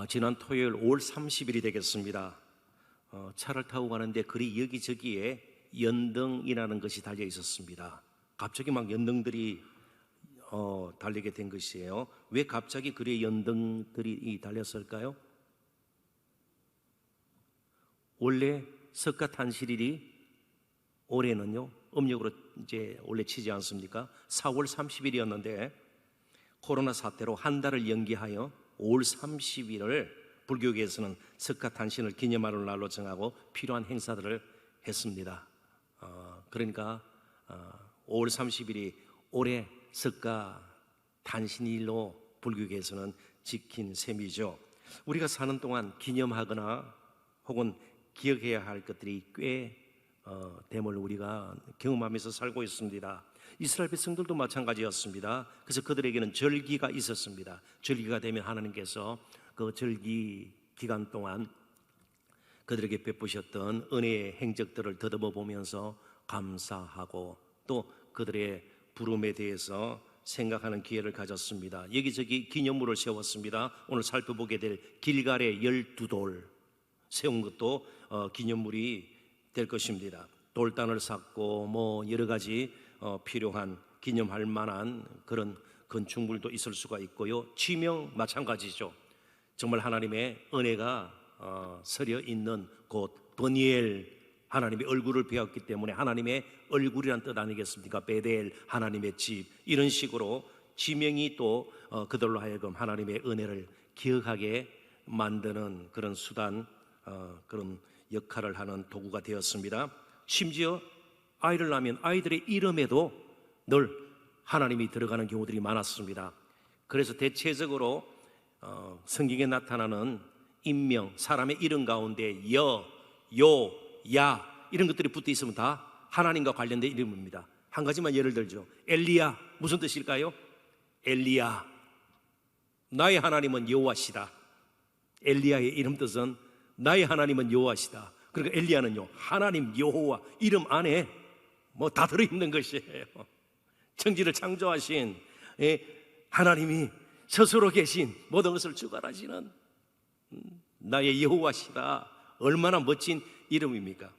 지난 토요일 5월 30일이 되겠습니다. 차를 타고 가는데 그리 여기저기에 연등이라는 것이 달려 있었습니다. 갑자기 막 연등들이 달리게 된 것이에요. 왜 갑자기 그리 연등들이 달렸을까요? 원래 석가탄신일이 올해는요 음력으로 이제 원래 치지 않습니까? 4월 30일이었는데 코로나 사태로 한 달을 연기하여 5월 30일을 불교계에서는 석가탄신을 기념하는 날로 정하고 필요한 행사들을 했습니다. 그러니까 5월 30일이 올해 석가탄신일로 불교계에서는 지킨 셈이죠. 우리가 사는 동안 기념하거나 혹은 기억해야 할 것들이 꽤 됨을 우리가 경험하면서 살고 있습니다. 이스라엘 백성들도 마찬가지였습니다. 그래서 그들에게는 절기가 있었습니다. 절기가 되면 하나님께서 그 절기 기간 동안 그들에게 베푸셨던 은혜의 행적들을 더듬어 보면서 감사하고 또 그들의 부름에 대해서 생각하는 기회를 가졌습니다. 여기저기 기념물을 세웠습니다. 오늘 살펴보게 될 길갈의 12돌 세운 것도 기념물이 될 것입니다. 돌단을 쌓고 여러 가지 필요한 기념할 만한 그런 건축물도 있을 수가 있고요. 지명 마찬가지죠. 정말 하나님의 은혜가 서려 있는 곳 버니엘, 하나님의 얼굴을 배웠기 때문에 하나님의 얼굴이란 뜻 아니겠습니까? 베델, 하나님의 집, 이런 식으로 지명이 또 그들로 하여금 하나님의 은혜를 기억하게 만드는 그런 수단, 그런 역할을 하는 도구가 되었습니다. 심지어 아이를 낳으면 아이들의 이름에도 늘 하나님이 들어가는 경우들이 많았습니다. 그래서 대체적으로 성경에 나타나는 인명, 사람의 이름 가운데 여, 요, 야 이런 것들이 붙어 있으면 다 하나님과 관련된 이름입니다. 한 가지만 예를 들죠. 엘리야, 무슨 뜻일까요? 엘리야, 나의 하나님은 여호와시다. 엘리야의 이름 뜻은 나의 하나님은 여호와시다. 그러니까 엘리야는요 하나님 여호와 이름 안에 다 들어있는 것이에요. 천지를 창조하신 하나님이 스스로 계신 모든 것을 주관하시는 나의 여호와시다. 얼마나 멋진 이름입니까?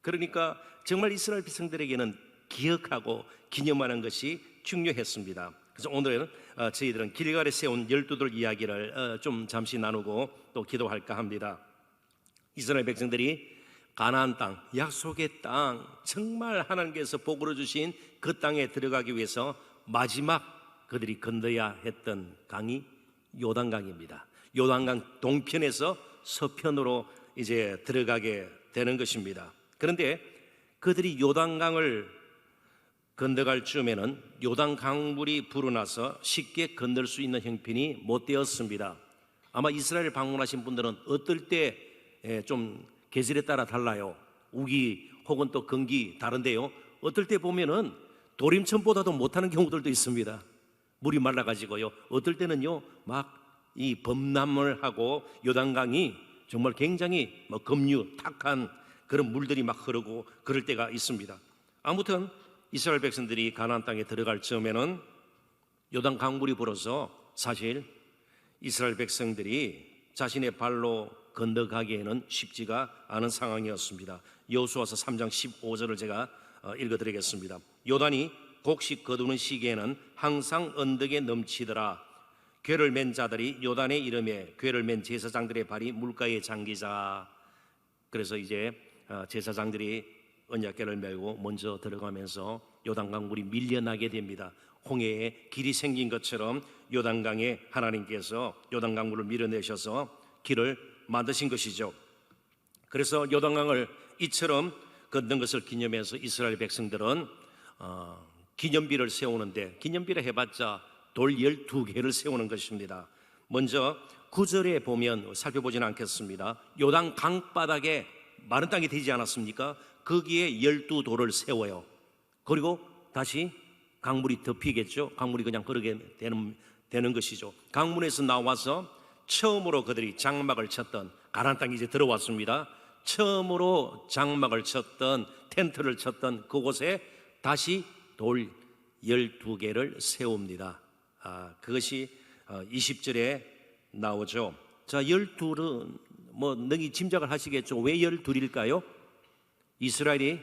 그러니까 정말 이스라엘 백성들에게는 기억하고 기념하는 것이 중요했습니다. 그래서 오늘은 저희들은 길갈에 세운 12돌 이야기를 좀 잠시 나누고 또 기도할까 합니다. 이스라엘 백성들이 가나안 땅, 약속의 땅, 정말 하나님께서 복으로 주신 그 땅에 들어가기 위해서 마지막 그들이 건너야 했던 강이 요단강입니다. 요단강 동편에서 서편으로 이제 들어가게 되는 것입니다. 그런데 그들이 요단강을 건너갈 쯤에는 요단 강물이 불어나서 쉽게 건널 수 있는 형편이 못 되었습니다. 아마 이스라엘 방문하신 분들은 어떨 때 좀 계절에 따라 달라요. 우기 혹은 또 건기 다른데요. 어떨 때 보면은 도림천보다도 못하는 경우들도 있습니다. 물이 말라가지고요. 어떨 때는요 막 이 범람을 하고 요단강이 정말 굉장히 급류 탁한 그런 물들이 막 흐르고 그럴 때가 있습니다. 아무튼 이스라엘 백성들이 가나안 땅에 들어갈 즈음에는 요단 강물이 불어서 사실 이스라엘 백성들이 자신의 발로 건너가기에는 쉽지가 않은 상황이었습니다. 여호수아서 3장 15절을 제가 읽어드리겠습니다. 요단이 곡식 거두는 시기에는 항상 언덕에 넘치더라. 궤를 맨 자들이 요단의 이름에 궤를 맨 제사장들의 발이 물가에 잠기자. 그래서 이제 제사장들이 언약궤를 메고 먼저 들어가면서 요단강물이 밀려나게 됩니다. 홍해에 길이 생긴 것처럼 요단강에 하나님께서 요단강물을 밀어내셔서 길을 만드신 것이죠. 그래서 요단강을 이처럼 건넌 것을 기념해서 이스라엘 백성들은 기념비를 세우는데, 기념비를 해봤자 돌 12개를 세우는 것입니다. 먼저 9절에 보면 살펴보지는 않겠습니다. 요단 강바닥에 마른 땅이 되지 않았습니까? 거기에 12돌을 세워요. 그리고 다시 강물이 덮이겠죠. 강물이 그냥 흐르게 되는 것이죠. 강문에서 나와서 처음으로 그들이 장막을 쳤던, 가나안 땅이 이제 들어왔습니다. 처음으로 장막을 쳤던, 텐트를 쳤던 그곳에 다시 돌 12개를 세웁니다. 그것이 20절에 나오죠. 자, 12은 뭐 너희 짐작을 하시겠죠. 왜 12일까요? 이스라엘이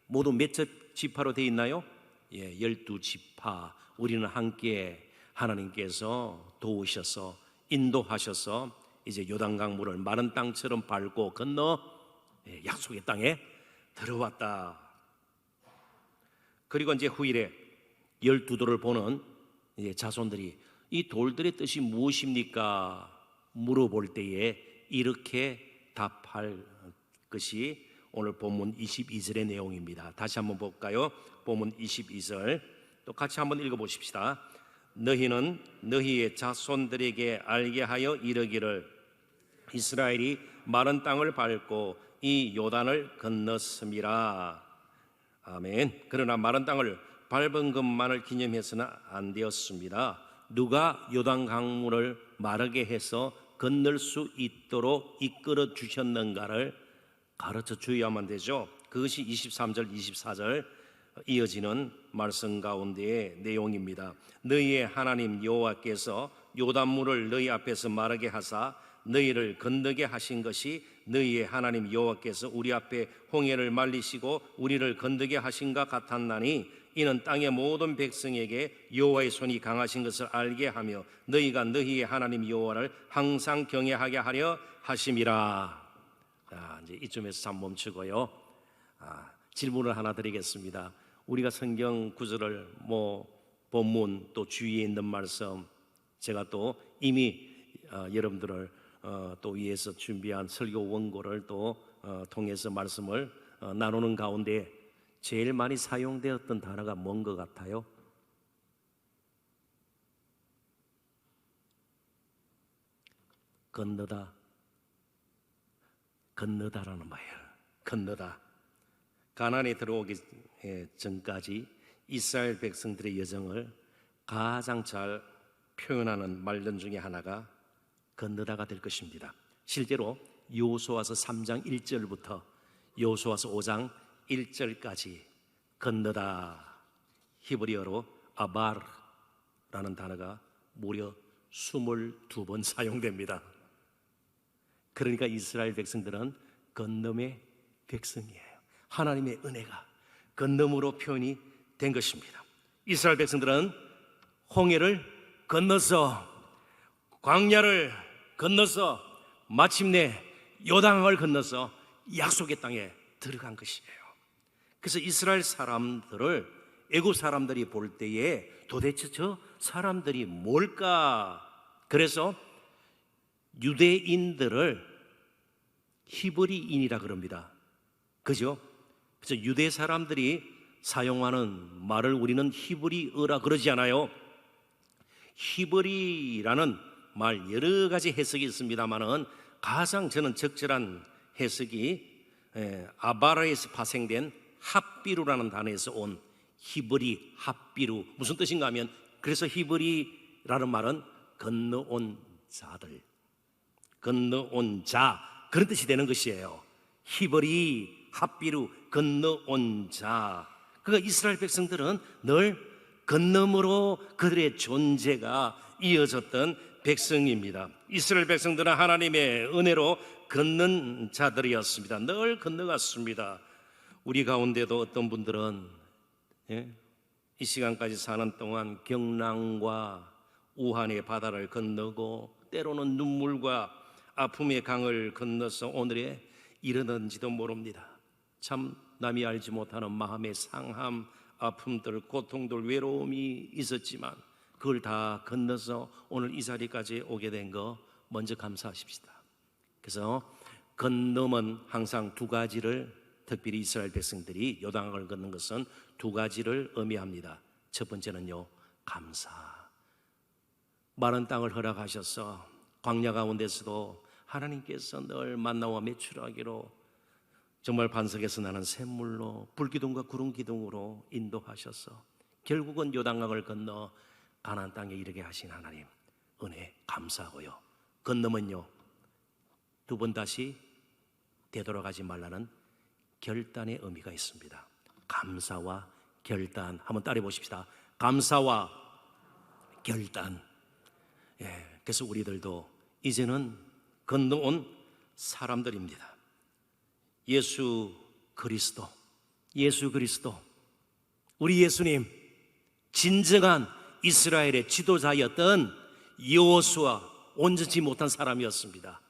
모두 몇 지파로 되어 있나요? 예, 12지파. 우리는 함께 하나님께서 도우셔서 인도하셔서 이제 요단강물을 마른 땅처럼 밟고 건너 약속의 땅에 들어왔다. 그리고 이제 후일에 12돌을 보는 이제 자손들이 이 돌들의 뜻이 무엇입니까? 물어볼 때에 이렇게 답할 것이 오늘 본문 22절의 내용입니다. 다시 한번 볼까요? 본문 22절 또 같이 한번 읽어보십시다. 너희는 너희의 자손들에게 알게 하여 이르기를 이스라엘이 마른 땅을 밟고 이 요단을 건넜음이라. 아멘. 그러나 마른 땅을 밟은 것만을 기념해서는 안 되었습니다. 누가 요단 강물을 마르게 해서 건널 수 있도록 이끌어 주셨는가를 가르쳐 주어야만 되죠. 그것이 23절 24절 이어지는 말씀 가운데의 내용입니다. 너희의 하나님 여호와께서 요단물을 너희 앞에서 마르게 하사 너희를 건너게 하신 것이 너희의 하나님 여호와께서 우리 앞에 홍해를 말리시고 우리를 건너게 하신가 같았나니 이는 땅의 모든 백성에게 여호와의 손이 강하신 것을 알게 하며 너희가 너희의 하나님 여호와를 항상 경외하게 하려 하심이라. 자, 이제 이쯤에서 잠 멈추고요. 질문을 하나 드리겠습니다. 우리가 성경 구절을 본문 또 주위에 있는 말씀 제가 또 이미 여러분들을 또 위해서 준비한 설교 원고를 또 통해서 말씀을 나누는 가운데 제일 많이 사용되었던 단어가 뭔 것 같아요? 건너다. 건너다라는 말이에요. 건너다. 가나안에 들어오기 전까지 이스라엘 백성들의 여정을 가장 잘 표현하는 말들 중에 하나가 건너다가 될 것입니다. 실제로 여호수아서 3장 1절부터 여호수아서 5장 1절까지 건너다 히브리어로 아바르라는 단어가 무려 22번 사용됩니다. 그러니까 이스라엘 백성들은 건너의 백성이에요. 하나님의 은혜가 건너으로 표현이 된 것입니다. 이스라엘 백성들은 홍해를 건너서 광야를 건너서 마침내 요단강을 건너서 약속의 땅에 들어간 것이에요. 그래서 이스라엘 사람들을 애굽 사람들이 볼 때에 도대체 저 사람들이 뭘까? 그래서 유대인들을 히브리인이라 그럽니다. 그죠? 그래서 유대 사람들이 사용하는 말을 우리는 히브리어라 그러지 않아요. 히브리라는 말 여러 가지 해석이 있습니다만은 가장 저는 적절한 해석이 아바라에서 파생된 핫비루라는 단어에서 온 히브리 핫비루 무슨 뜻인가 하면 그래서 히브리라는 말은 건너온 자들 건너온 자 그런 뜻이 되는 것이에요. 히브리 핫비루 건너온 자. 그러니까 이스라엘 백성들은 늘 건너므로 그들의 존재가 이어졌던 백성입니다. 이스라엘 백성들은 하나님의 은혜로 걷는 자들이었습니다. 늘 건너갔습니다. 우리 가운데도 어떤 분들은 이 시간까지 사는 동안 경랑과 우한의 바다를 건너고 때로는 눈물과 아픔의 강을 건너서 오늘에 이르는지도 모릅니다. 참 남이 알지 못하는 마음의 상함, 아픔들, 고통들, 외로움이 있었지만 그걸 다 건너서 오늘 이 자리까지 오게 된 거 먼저 감사하십시다. 그래서 건너면 항상 두 가지를 특별히 이스라엘 백성들이 요단강을 걷는 것은 두 가지를 의미합니다. 첫 번째는요, 감사. 마른 땅을 허락하셔서 광야 가운데서도 하나님께서 늘 만나와 매출하기로 정말 반석에서 나는 샘물로 불기둥과 구름기둥으로 인도하셔서 결국은 요단강을 건너 가나안 땅에 이르게 하신 하나님 은혜 감사하고요. 건너면요 두 번 다시 되돌아가지 말라는 결단의 의미가 있습니다. 감사와 결단 한번 따라해 보십시다. 감사와 결단. 그래서 우리들도 이제는 건너온 사람들입니다. 예수 그리스도, 우리 예수님, 진정한 이스라엘의 지도자였던 여호수아, 온전치 못한 사람이었습니다.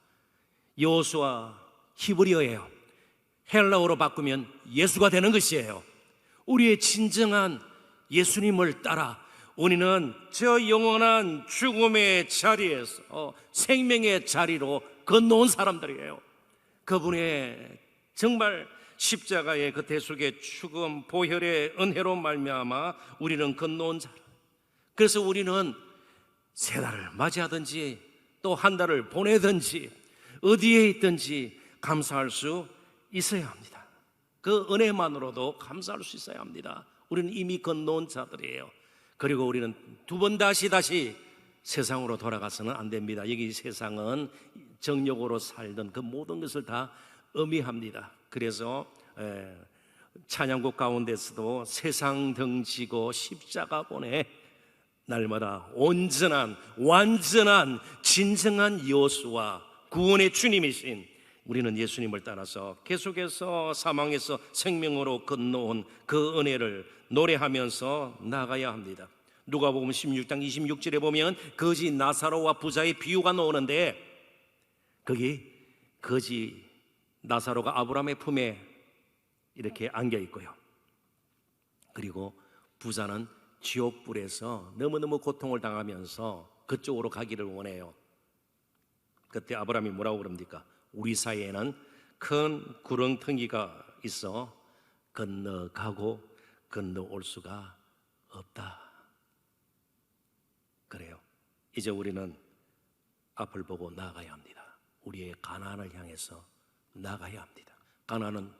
여호수아 히브리어예요. 헬라어로 바꾸면 예수가 되는 것이에요. 우리의 진정한 예수님을 따라 우리는 저 영원한 죽음의 자리에서 생명의 자리로 건너온 사람들이에요. 그분의 정말 십자가의 그 대속의 죽음, 보혈의 은혜로 말미암아 우리는 건너온 자라. 그래서 우리는 세 달을 맞이하든지 또 한 달을 보내든지 어디에 있든지 감사할 수 있어야 합니다. 그 은혜만으로도 감사할 수 있어야 합니다. 우리는 이미 건너온 자들이에요. 그리고 우리는 두 번 다시 세상으로 돌아가서는 안 됩니다. 여기 세상은 정욕으로 살던 그 모든 것을 다 의미합니다. 그래서 찬양곡 가운데서도 세상 등지고 십자가 보내 날마다 온전한 완전한 진정한 여호수아 구원의 주님이신 우리는 예수님을 따라서 계속해서 사망에서 생명으로 건너온 그 은혜를 노래하면서 나가야 합니다. 누가복음 16장 26절에 보면 거지 나사로와 부자의 비유가 나오는데 거기 거지 나사로가 아브라함의 품에 이렇게 안겨 있고요. 그리고 부자는 지옥불에서 너무너무 고통을 당하면서 그쪽으로 가기를 원해요. 그때 아브라함이 뭐라고 그럽니까? 우리 사이에는 큰 구렁텅이가 있어 건너가고 건너올 수가 없다. 그래요. 이제 우리는 앞을 보고 나아가야 합니다. 우리의 가나안을 향해서 나아가야 합니다. 가나안은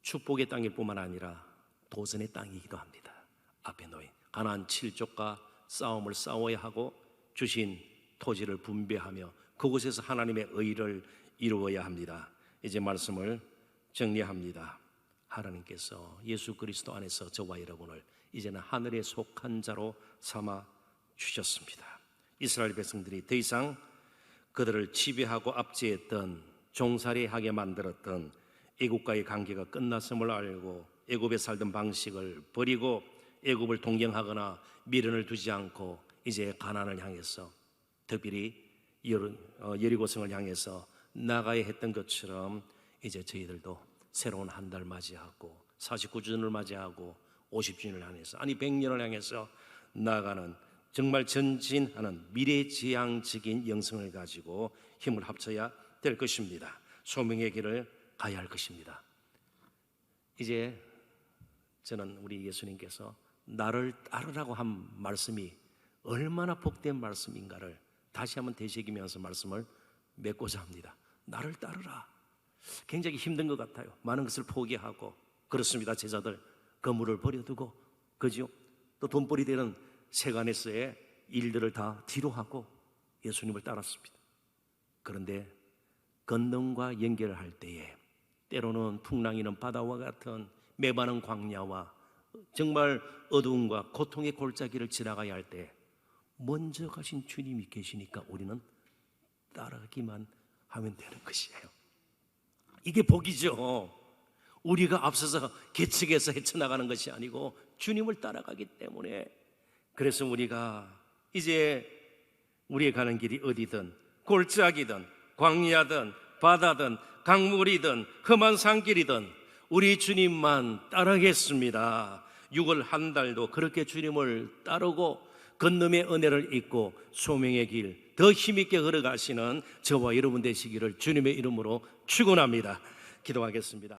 축복의 땅일 뿐만 아니라 도전의 땅이기도 합니다. 앞에 놓인 가나안 7족과 싸움을 싸워야 하고 주신 토지를 분배하며 그곳에서 하나님의 의를 이루어야 합니다. 이제 말씀을 정리합니다. 하나님께서 예수 그리스도 안에서 저와 여러분을 이제는 하늘에 속한 자로 삼아 주셨습니다. 이스라엘 백성들이 더 이상 그들을 지배하고 압제했던 종살이하게 만들었던 애국과의 관계가 끝났음을 알고 애국에 살던 방식을 버리고 애국을 동경하거나 미련을 두지 않고 이제 가나안을 향해서 특별히 여리고성을 향해서 나가야 했던 것처럼 이제 저희들도 새로운 한 달 맞이하고 49주년을 맞이하고 50주년을 향해서 100년을 향해서 나아가는 정말 전진하는 미래지향적인 영성을 가지고 힘을 합쳐야 될 것입니다. 소명의 길을 가야 할 것입니다. 이제 저는 우리 예수님께서 나를 따르라고 한 말씀이 얼마나 복된 말씀인가를 다시 한번 되새기면서 말씀을 맺고자 합니다. 나를 따르라. 굉장히 힘든 것 같아요. 많은 것을 포기하고. 그렇습니다. 제자들 건물을 버려두고, 그죠? 또 돈벌이 되는 세간에서의 일들을 다 뒤로 하고 예수님을 따랐습니다. 그런데 건너과 연결할 때에 때로는 풍랑이는 바다와 같은 메마른 광야와 정말 어두움과 고통의 골짜기를 지나가야 할 때 먼저 가신 주님이 계시니까 우리는 따라가기만 하면 되는 것이에요. 이게 복이죠. 우리가 앞서서 계측해서 헤쳐나가는 것이 아니고 주님을 따라가기 때문에. 그래서 우리가 이제 우리의 가는 길이 어디든 골짜기든 광야든 바다든 강물이든 험한 산길이든 우리 주님만 따르겠습니다. 6월 한 달도 그렇게 주님을 따르고 건너의 은혜를 잊고 소명의 길 더 힘있게 걸어가시는 저와 여러분 되시기를 주님의 이름으로 축원합니다. 기도하겠습니다.